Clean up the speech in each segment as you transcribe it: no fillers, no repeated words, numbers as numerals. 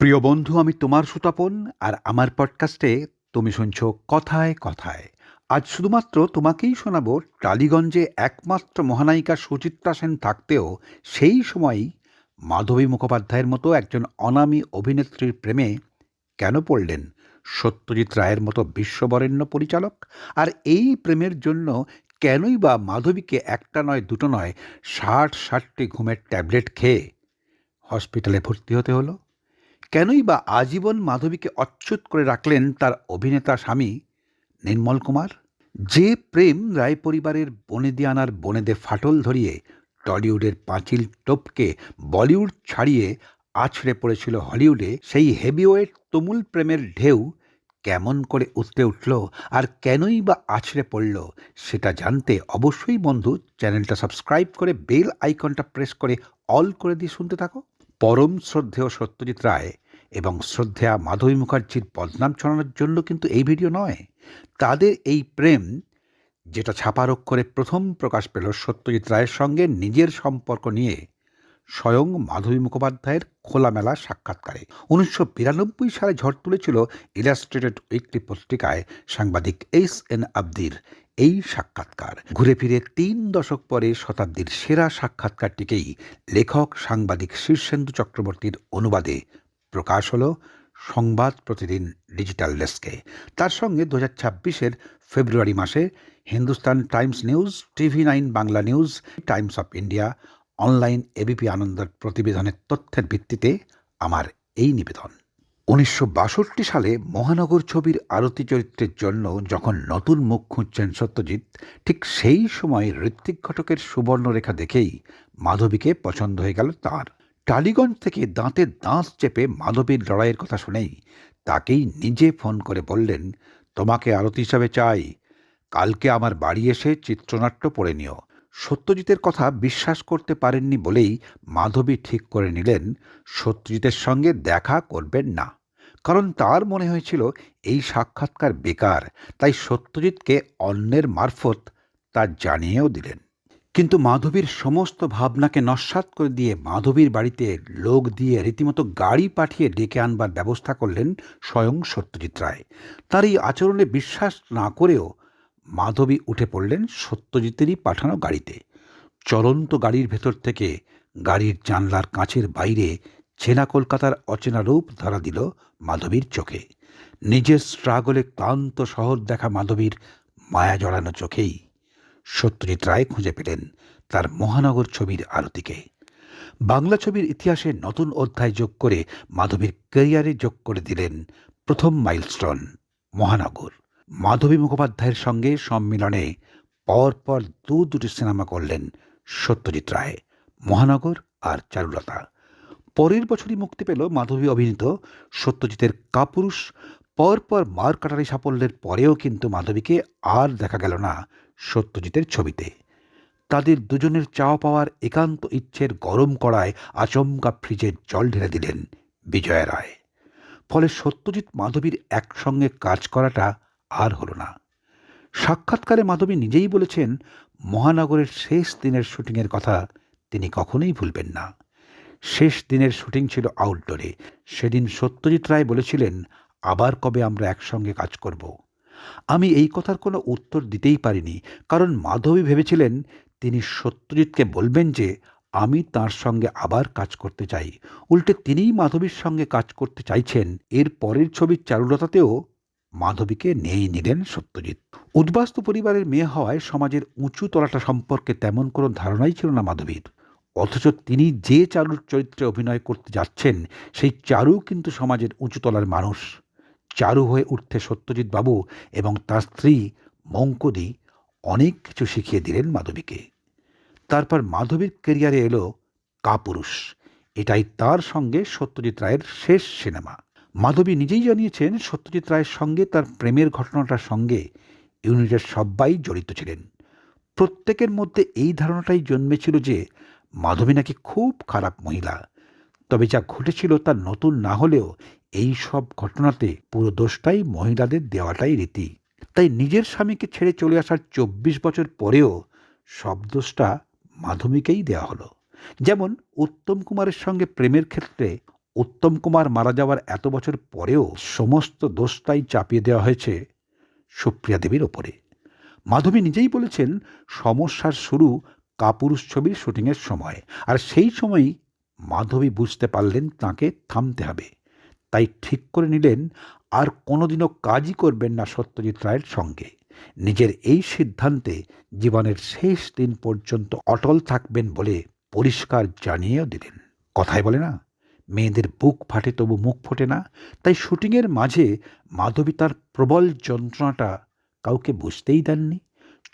প্রিয় বন্ধু, আমি তোমার সুতাপন। আর আমার পডকাস্টে তুমি শুনছো কথায় কথায়। আজ শুধুমাত্র তোমাকেই শোনাবো টালিগঞ্জে একমাত্র মহানায়িকা সুচিত্রা সেন থাকতেও সেই সময়ই মাধবী মুখোপাধ্যায়ের মতো একজন অনামী অভিনেত্রীর প্রেমে কেন পড়লেন সত্যজিৎ রায়ের মতো বিশ্ববরেণ্য পরিচালক। আর এই প্রেমের জন্য কেনই বা মাধবীকে একটা নয় দুটো নয় 60-60টি ঘুমের ট্যাবলেট খেয়ে হসপিটালে ভর্তি হতে হলো। কেনই বা আজীবন মাধবীকে অচ্যুত করে রাখলেন তার অভিনেতা স্বামী নির্মল কুমার? যে প্রেম রায় পরিবারের বনেদিয়ানার বনেদে ফাটল ধরিয়ে টলিউডের পাঁচিল টপকে বলিউড ছাড়িয়ে আছড়ে পড়েছিল হলিউডে, সেই হেভিওয়েট তুমুল প্রেমের ঢেউ কেমন করে উতলে উঠল আর কেনই বা আছড়ে পড়ল, সেটা জানতে অবশ্যই বন্ধু চ্যানেলটা সাবস্ক্রাইব করে বেল আইকনটা প্রেস করে অল করে দিয়ে শুনতে থাকো। পরম শ্রদ্ধেয় সত্যজিৎ রায় এবং শ্রদ্ধেয়া মাধবী মুখার্জির বদনাম ছড়ানোর জন্য কিন্তু এই ভিডিও নয়। তাদের এই প্রেম, যেটা ছাপার অক্ষরে প্রথম প্রকাশ পেল সত্যজিৎ রায়ের সঙ্গে নিজের সম্পর্ক নিয়ে স্বয়ং মাধবী মুখোপাধ্যায়ের খোলামেলা সাক্ষাৎকারে 1992 সালে ঝড় তুলেছিল ইলাস্ট্রেটেড উইকলি পত্রিকায় সাংবাদিক এস.এন. আবদির এই সাক্ষাৎকার। ঘুরে ফিরে 3 দশক পরে শতাব্দীর সেরা সাক্ষাৎকারটিকেই লেখক সাংবাদিক শীর্ষেন্দু চক্রবর্তীর অনুবাদে প্রকাশ হলো সংবাদ প্রতিদিন ডিজিটাল ডেস্কে। তার সঙ্গে 2026-এর ফেব্রুয়ারি মাসে Hindustan Times news, TV9 Bangla news, Times of India, online ABP আনন্দের প্রতিবেদনের তথ্যের ভিত্তিতে আমার এই নিবেদন। 1962 সালে মহানগর ছবির আরতি চরিত্রের জন্য যখন নতুন মুখ খুঁজছেন সত্যজিৎ, ঠিক সেই সময় ঋত্বিক ঘটকের সুবর্ণরেখা দেখেই মাধবীকে পছন্দ হয়ে গেল তাঁর। টালিগঞ্জ থেকে দাঁতে দাঁত চেপে মাধবীর লড়াইয়ের কথা শুনেই তাকেই নিজে ফোন করে বললেন, তোমাকে আরতি হিসাবে চাই, কালকে আমার বাড়ি এসে চিত্রনাট্য পড়ে নিও। সত্যজিতের কথা বিশ্বাস করতে পারেননি বলেই মাধবী ঠিক করে নিলেন সত্যজিতের সঙ্গে দেখা করবেন না, কারণ তার মনে হয়েছিল এই সাক্ষাৎকার বেকার। তাই সত্যজিৎকে অন্যের মারফত তা জানিয়েও দিলেন। কিন্তু মাধবীর সমস্ত ভাবনাকে নস্যাৎ করে দিয়ে মাধবীর বাড়িতে লোক দিয়ে রীতিমতো গাড়ি পাঠিয়ে ডেকে আনবার ব্যবস্থা করলেন স্বয়ং সত্যজিৎ রায়। তার এই আচরণে বিশ্বাস না করেও মাধবী উঠে পড়লেন সত্যজিতেরই পাঠানো গাড়িতে। চলন্ত গাড়ির ভেতর থেকে গাড়ির জানলার কাঁচের বাইরে চেনা কলকাতার অচেনা রূপ ধরা দিল মাধবীর চোখে। নিজের স্ট্রাগলে ক্লান্ত শহর দেখা মাধবীর মায়া জড়ানো চোখেই সত্যজিৎ রায় খুঁজে পেলেন তার মহানগর ছবির আরতিকে। বাংলা ছবির ইতিহাসে নতুন অধ্যায় যোগ করে মাধবীর ক্যারিয়ারে যোগ করে দিলেন প্রথম মাইলস্টোন, মহানগর। মাধবী মুখোপাধ্যায়ের সঙ্গে সম্মিলনে পরপর দুটি সিনেমা করলেন সত্যজিৎ রায়, মহানগর আর চারুলতা। পরের বছরই মুক্তি পেল মাধবী অভিনীত সত্যজিতের কাপুরুষ। পরপর মার কাটারি সাফল্যের পরেও কিন্তু মাধবীকে আর দেখা গেল না সত্যজিতের ছবিতে। তাদের দুজনের চাওয়া পাওয়ার একান্ত ইচ্ছের গরম কড়ায় আচমকা ফ্রিজের জল ঢেলে দিলেন বিজয়া রায়। ফলে সত্যজিৎ মাধবীর একসঙ্গে কাজ করাটা আর হলো না। সাক্ষাৎকারে মাধবী নিজেই বলেছেন, মহানগরের শেষ দিনের শুটিংয়ের কথা তিনি কখনোই ভুলবেন না। শেষ দিনের শুটিং ছিল আউটডোরে। সেদিন সত্যজিৎ রায় বলেছিলেন, আবার কবে আমরা একসঙ্গে কাজ করব। আমি এই কথার কোনো উত্তর দিতেই পারিনি, কারণ মাধবী ভেবেছিলেন তিনি সত্যজিৎকে বলবেন যে আমি তার সঙ্গে আবার কাজ করতে চাই। উল্টে তিনিই মাধবীর সঙ্গে কাজ করতে চাইছেন। এর পরের ছবির চারুলতাতেও মাধবীকে নিয়েই নিলেন সত্যজিৎ। উদ্বাস্তু পরিবারের মেয়ে হওয়ায় সমাজের উঁচু তলাটা সম্পর্কে তেমন কোনো ধারণাই ছিল না মাধবীর। অথচ তিনি যে চারুর চরিত্রে অভিনয় করতে যাচ্ছেন, সেই চারু কিন্তু সমাজের উঁচুতলার মানুষ। চারু হয়ে উঠতে সত্যজিৎ বাবু এবং তার স্ত্রী মঙ্কদি অনেক কিছু শিখিয়ে দিলেন মাধবীকে। তারপর মাধবীর ক্যারিয়ারে এলো কাপুরুষ। এটাই তার সঙ্গে সত্যজিৎ রায়ের শেষ সিনেমা। মাধবী নিজেই জানিয়েছেন, সত্যজিৎ রায়ের সঙ্গে তার প্রেমের ঘটনাটার সঙ্গে ইউনিটের সবাই জড়িত ছিলেন। প্রত্যেকের মধ্যে এই ধারণাটাই জন্মেছিল যে মাধবী নাকি খুব খারাপ মহিলা। তবে যা ঘটেছিল তা নতুন না হলেও এই সব ঘটনাতে পুরো দোষটাই মহিলাদের দেওয়াটাই রীতি। তাই নিজের স্বামীকে ছেড়ে চলে আসার 24 বছর পরেও সব দোষটা মাধবীকেই দেওয়া হলো। যেমন উত্তম কুমারের সঙ্গে প্রেমের ক্ষেত্রে উত্তম কুমার মারা যাওয়ার এত বছর পরেও সমস্ত দোষটাই চাপিয়ে দেওয়া হয়েছে সুপ্রিয়া দেবীর ওপরে। মাধবী নিজেই বলেছেন সমস্যার শুরু কাপুরুষ ছবির শুটিংয়ের সময়, আর সেই সময়ই মাধবী বুঝতে পারলেন তাঁকে থামতে হবে। তাই ঠিক করে নিলেন আর কোনোদিনও কাজই করবেন না সত্যজিৎ রায়ের সঙ্গে। নিজের এই সিদ্ধান্তে জীবনের শেষ দিন পর্যন্ত অটল থাকবেন বলে পরিষ্কার জানিয়েও দিলেন। কথায় বলে না, মেয়েদের বুক ফাটে তবু মুখ ফোটে না। তাই শুটিংয়ের মাঝে মাধবী তার প্রবল যন্ত্রণাটা কাউকে বুঝতেই দেননি।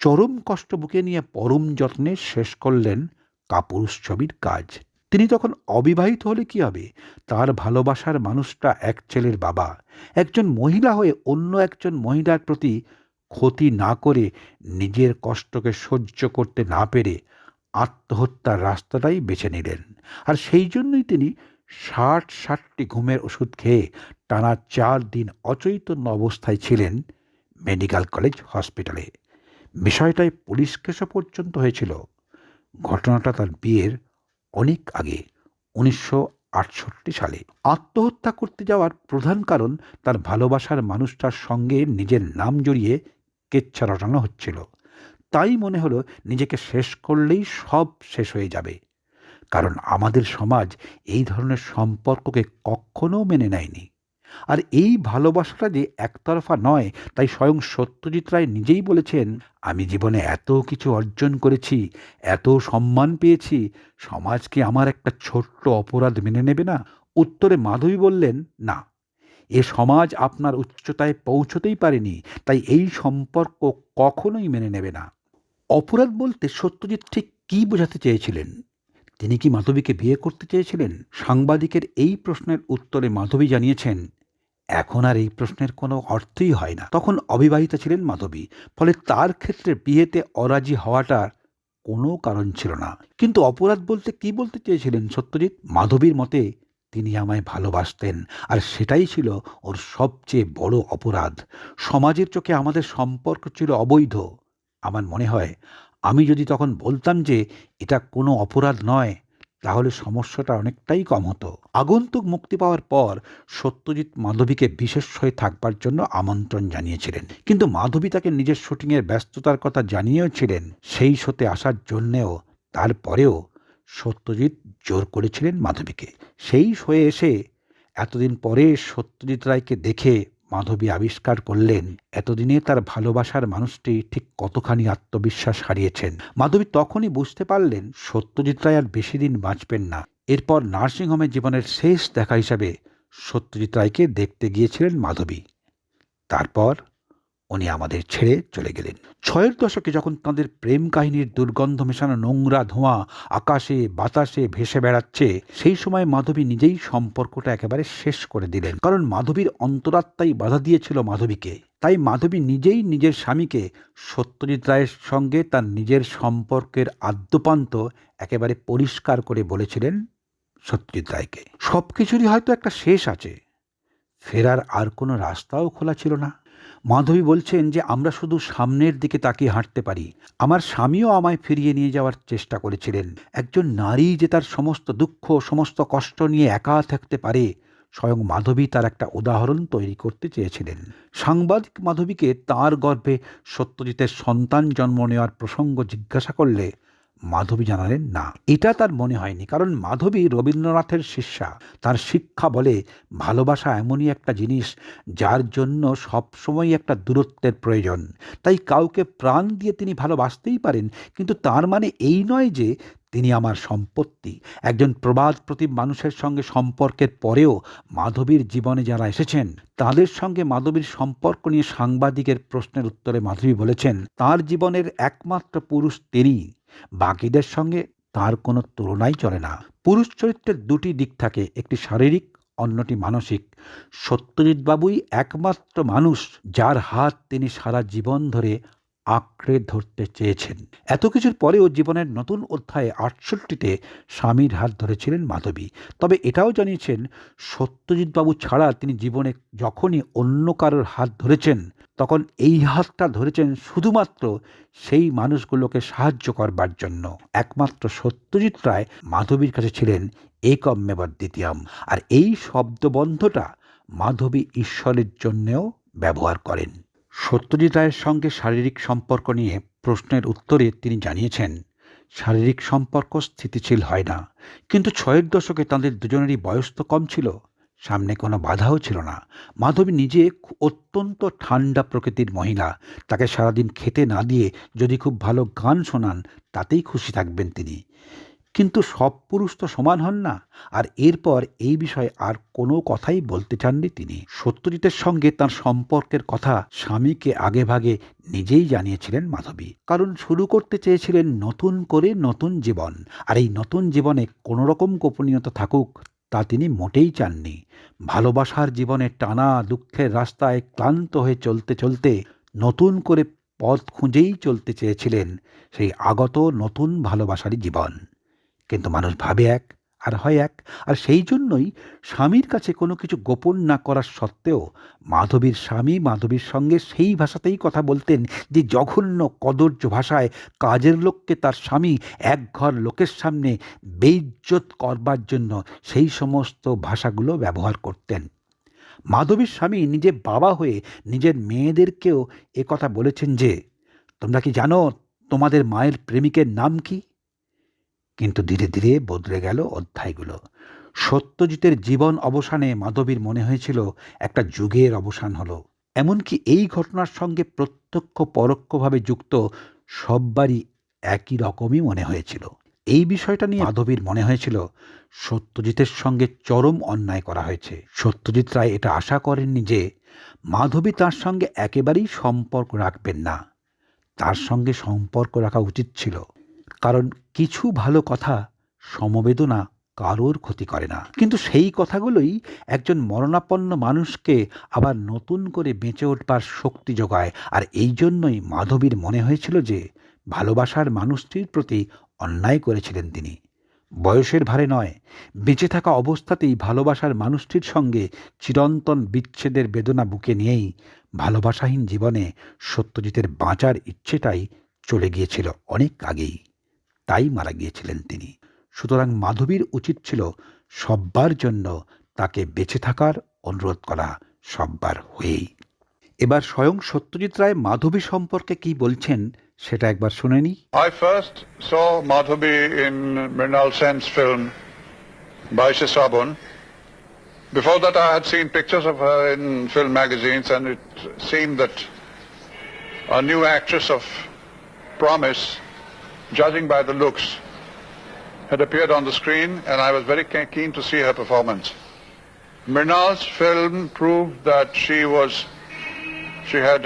চরম কষ্ট বুকে নিয়ে পরম যত্নে শেষ করলেন কাপুরুষ ছবির কাজ। তিনি তখন অবিবাহিত হলে কি হবে? তার ভালোবাসার মানুষটা এক ছেলের বাবা। একজন মহিলা হয়ে অন্য একজন মহিলার প্রতি ক্ষতি না করে, নিজের কষ্টকে সহ্য করতে না পেরে আত্মহত্যার রাস্তাটাই বেছে নিলেন। আর সেই জন্যই তিনি 60টি ঘুমের ওষুধ খেয়ে টানা 4 দিন অচৈতন্য অবস্থায় ছিলেন মেডিকেল কলেজ হসপিটালে। বিষয়টাই পুলিশ কেসও পর্যন্ত হয়েছিল। ঘটনাটা তার বিয়ের অনেক আগে, 1968 সালে। আত্মহত্যা করতে যাওয়ার প্রধান কারণ তার ভালোবাসার মানুষটার সঙ্গে নিজের নাম জড়িয়ে কেচ্ছা রটানো হচ্ছিল। তাই মনে হলো নিজেকে শেষ করলেই সব শেষ হয়ে যাবে। কারণ আমাদের সমাজ এই ধরনের সম্পর্ককে কখনো মেনে নেয়নি। আর এই ভালোবাসাটা যে একতরফা নয়, তাই স্বয়ং সত্যজিৎ রায় নিজেই বলেছেন, আমি জীবনে এত কিছু অর্জন করেছি, এত সম্মান পেয়েছি, সমাজ কি আমার একটা ছোট্ট অপরাধ মেনে নেবে না? উত্তরে মাধবী বললেন, না, এ সমাজ আপনার উচ্চতায় পৌঁছতেই পারেনি, তাই এই সম্পর্ক কখনোই মেনে নেবে না। অপরাধ বলতে সত্যজিৎ ঠিক কী বোঝাতে চেয়েছিলেন? তিনি কি মাধবীকে বিয়ে করতে চেয়েছিলেন? সাংবাদিকের এই প্রশ্নের উত্তরে মাধবী জানিয়েছেন, এখন আর এই প্রশ্নের কোনো অর্থই হয় না। তখন অবিবাহিতা ছিলেন মাধবী, ফলে তার ক্ষেত্রে বিয়েতে অরাজি হওয়াটার কোনো কারণ ছিল না। কিন্তু অপরাধ বলতে কি বলতে চেয়েছিলেন সত্যজিৎ? মাধবীর মতে তিনি আমায় ভালোবাসতেন, আর সেটাই ছিল ওর সবচেয়ে বড় অপরাধ। সমাজের চোখে আমাদের সম্পর্ক ছিল অবৈধ। আমার মনে হয় আমি যদি তখন বলতাম যে এটা কোনো অপরাধ নয়, তাহলে সমস্যাটা অনেকটাই কম হতো। আগন্তুক মুক্তি পাওয়ার পর সত্যজিৎ মাধবীকে বিশেষ হয়ে থাকবার জন্য আমন্ত্রণ জানিয়েছিলেন, কিন্তু মাধবী তাকে নিজের শুটিংয়ের ব্যস্ততার কথা জানিয়েছিলেন সেই শোতে আসার জন্যেও। তারপরেও সত্যজিৎ জোর করেছিলেন মাধবীকে। সেই শোয়ে এসে এতদিন পরে সত্যজিৎ রায়কে দেখে মাধবী আবিষ্কার করলেন এতদিনে তার ভালোবাসার মানুষটি ঠিক কতখানি আত্মবিশ্বাস হারিয়েছেন। মাধবী তখনই বুঝতে পারলেন সত্যজিৎ রায় আর বেশি দিন বাঁচবেন না। এরপর নার্সিংহোমে জীবনের শেষ দেখা হিসাবে সত্যজিৎ রায়কে দেখতে গিয়েছিলেন মাধবী। তারপর উনি আমাদের ছেড়ে চলে গেলেন। 6-এর দশকে যখন তাঁদের প্রেম কাহিনীর দুর্গন্ধ মেশানো নোংরা ধোঁয়া আকাশে বাতাসে ভেসে বেড়াচ্ছে, সেই সময় মাধবী নিজেই সম্পর্কটা একেবারে শেষ করে দিলেন। কারণ মাধবীর অন্তরাত্মাই বাধা দিয়েছিল মাধবীকে। তাই মাধবী নিজেই নিজের স্বামীকে সত্যজিৎ রায়ের সঙ্গে তার নিজের সম্পর্কের আদ্যোপান্ত একেবারে পরিষ্কার করে বলেছিলেন সত্যজিৎ রায়কে। সবকিছুরই হয়তো একটা শেষ আছে, ফেরার আর কোনো রাস্তাও খোলা ছিল না। মাধবী বলছেন যে আমরা শুধু সামনের দিকে তাকিয়ে হাঁটতে পারি। আমার স্বামীও আমায় ফিরিয়ে নিয়ে যাওয়ার চেষ্টা করেছিলেন। একজন নারী যে তার সমস্ত দুঃখ সমস্ত কষ্ট নিয়ে একা থাকতে পারে, স্বয়ং মাধবী তার একটা উদাহরণ তৈরি করতে চেয়েছিলেন। সাংবাদিক মাধবীকে তাঁর গর্ভে সত্যজিতের সন্তান জন্ম নেওয়ার প্রসঙ্গ জিজ্ঞাসা করলে মাধবী জানালেন না, এটা তার মনে হয়নি। কারণ মাধবী রবীন্দ্রনাথের শিষ্যা। তার শিক্ষা বলে ভালোবাসা এমনই একটা জিনিস যার জন্য সবসময় একটা দূরত্বের প্রয়োজন। তাই কাউকে প্রাণ দিয়ে তিনি ভালোবাসতেই পারেন, কিন্তু তার মানে এই নয় যে তিনি আমার সম্পত্তি। একজন প্রবাদ প্রতিম মানুষের সঙ্গে সম্পর্কের পরেও মাধবীর জীবনে যারা এসেছেন তাদের সঙ্গে মাধবীর সম্পর্ক নিয়ে সাংবাদিকের প্রশ্নের উত্তরে মাধবী বলেছেন, তার জীবনের একমাত্র পুরুষ তিনি, বাকিদের সঙ্গে তার কোনো তুলনাই চলে না। পুরুষ চরিত্রের দুটি দিক থাকে, একটি শারীরিক, অন্যটি মানসিক। সত্যজিৎ বাবুই একমাত্র মানুষ যার হাত তিনি সারা জীবন ধরে আঁকড়ে ধরতে চেয়েছেন। এত কিছুর পরেও জীবনের নতুন অধ্যায়ে 68-তে স্বামীর হাত ধরেছিলেন মাধবী। তবে এটাও জানিয়েছেন সত্যজিৎ বাবু ছাড়া তিনি জীবনে যখনই অন্য কারোর হাত ধরেছেন, তখন এই হাতটা ধরেছেন শুধুমাত্র সেই মানুষগুলোকে সাহায্য করবার জন্য। একমাত্র সত্যজিৎ রায় মাধবীর কাছে ছিলেন একমেব দ্বিতীয়ম। আর এই শব্দবন্ধটা মাধবী ঈশ্বরের জন্যেও ব্যবহার করেন। সত্যজিৎ রায়ের সঙ্গে শারীরিক সম্পর্ক নিয়ে প্রশ্নের উত্তরে তিনি জানিয়েছেন, শারীরিক সম্পর্ক স্থিতিশীল হয় না, কিন্তু 6-এর দশকে তাঁদের দুজনেরই বয়স তো কম ছিল, সামনে কোনো বাধাও ছিল না। মাধবী নিজে অত্যন্ত ঠান্ডা প্রকৃতির মহিলা, তাকে সারাদিন খেতে না দিয়ে যদি খুব ভালো গান শোনান তাতেই খুশি থাকবেন তিনি। কিন্তু সব পুরুষ তো সমান হন না। আর এরপর এই বিষয়ে আর কোনো কথাই বলতে চাননি তিনি। সত্যজিতের সঙ্গে তার সম্পর্কের কথা স্বামীকে আগেভাগে নিজেই জানিয়েছিলেন মাধবী, কারণ শুরু করতে চেয়েছিলেন নতুন করে নতুন জীবন। আর এই নতুন জীবনে কোনো রকম গোপনীয়তা থাকুক তা তিনি মোটেই চাননি। ভালোবাসার জীবনে টানা দুঃখের রাস্তায় ক্লান্ত হয়ে চলতে চলতে নতুন করে পথ খুঁজেই চলতে চেয়েছিলেন সেই আগত নতুন ভালোবাসারই জীবন। কিন্তু মানুষ ভাবে এক আর হয় এক। আর সেই জন্যই স্বামীর কাছে কোনো কিছু গোপন না করার সত্ত্বেও মাধবীর স্বামী মাধবীর সঙ্গে সেই ভাষাতেই কথা বলতেন যে জঘন্য কদর্য ভাষায় কাজের লোককে তার স্বামী এক ঘর লোকের সামনে বেইজ্জত করবার জন্য সেই সমস্ত ভাষাগুলো ব্যবহার করতেন। মাধবীর স্বামী নিজে বাবা হয়ে নিজের মেয়েদেরকেও কথা বলেছেন যে, তোমরা কি জানো তোমাদের মায়ের প্রেমিকের নাম কি? কিন্তু ধীরে ধীরে বদলে গেল অধ্যায়গুলো। সত্যজিতের জীবন অবসানে মাধবীর মনে হয়েছিল একটা যুগের অবসান হলো। এমনকি এই ঘটনার সঙ্গে প্রত্যক্ষ পরোক্ষভাবে যুক্ত সববারই একই রকমই মনে হয়েছিল। এই বিষয়টা নিয়ে মাধবীর মনে হয়েছিল সত্যজিতের সঙ্গে চরম অন্যায় করা হয়েছে। সত্যজিৎ রায় এটা আশা করেননি যে মাধবী তার সঙ্গে একেবারেই সম্পর্ক রাখবেন না। তার সঙ্গে সম্পর্ক রাখা উচিত ছিল, কারণ কিছু ভালো কথা সমবেদনা কারোর ক্ষতি করে না। কিন্তু সেই কথাগুলোই একজন মরণাপন্ন মানুষকে আবার নতুন করে বেঁচে উঠবার শক্তি যোগায়। আর এই জন্যই মাধবীর মনে হয়েছিল যে ভালোবাসার মানুষটির প্রতি অন্যায় করেছিলেন তিনি। বয়সের ভারে নয়, বেঁচে থাকা অবস্থাতেই ভালোবাসার মানুষটির সঙ্গে চিরন্তন বিচ্ছেদের বেদনা বুকে নিয়েই ভালোবাসাহীন জীবনে সত্যজিতের বাঁচার ইচ্ছেটাই চলে গিয়েছিল অনেক আগেই। তাই মারা গিয়েছিলেন তিনি। সুতরাং মাধবীর উচিত ছিল সব্বার জন্য তাকে বেঁচে থাকার অনুরোধ করা, সব্বার হয়েই। এবার স্বয়ং সত্যজিৎ রায় মাধবী সম্পর্কে কি বলছেন সেটা একবার শুনে নি। I first saw Madhabi in Mrinal Sen's film Baishe Sabun. Before that I had seen pictures of her in film magazines, and it seemed that a new actress of promise, judging by the looks, had appeared on the screen, and I was very keen to see her performance. Mrinal's film proved that she had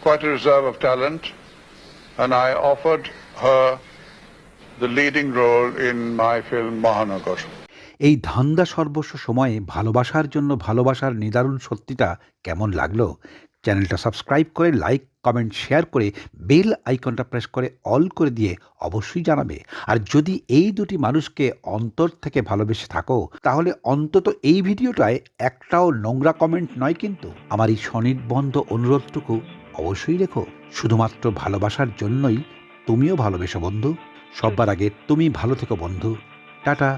quite a reserve of talent, and I offered her the leading role in my film Mahanagar. এই ধান্দা সর্বস্ব সময়ে ভালোবাসার জন্য ভালোবাসার নিদারুণ সত্যিটা কেমন লাগলো? চ্যানেলটা সাবস্ক্রাইব করে লাইক, কমেন্ট, শেয়ার করে বেল আইকনটা প্রেস করে অল করে দিয়ে অবশ্যই জানাবে। আর যদি এই দুটি মানুষকে অন্তর থেকে ভালোবেসে থাকো তাহলে অন্তত এই ভিডিওটায় একটাও নোংরা কমেন্ট নয়, কিন্তু আমার এই স্বনির্বন্ধ অনুরোধটুকু অবশ্যই রেখো। শুধুমাত্র ভালোবাসার জন্যই তুমিও ভালোবেসো বন্ধু। সবার আগে তুমি ভালো থেকো বন্ধু। টাটা।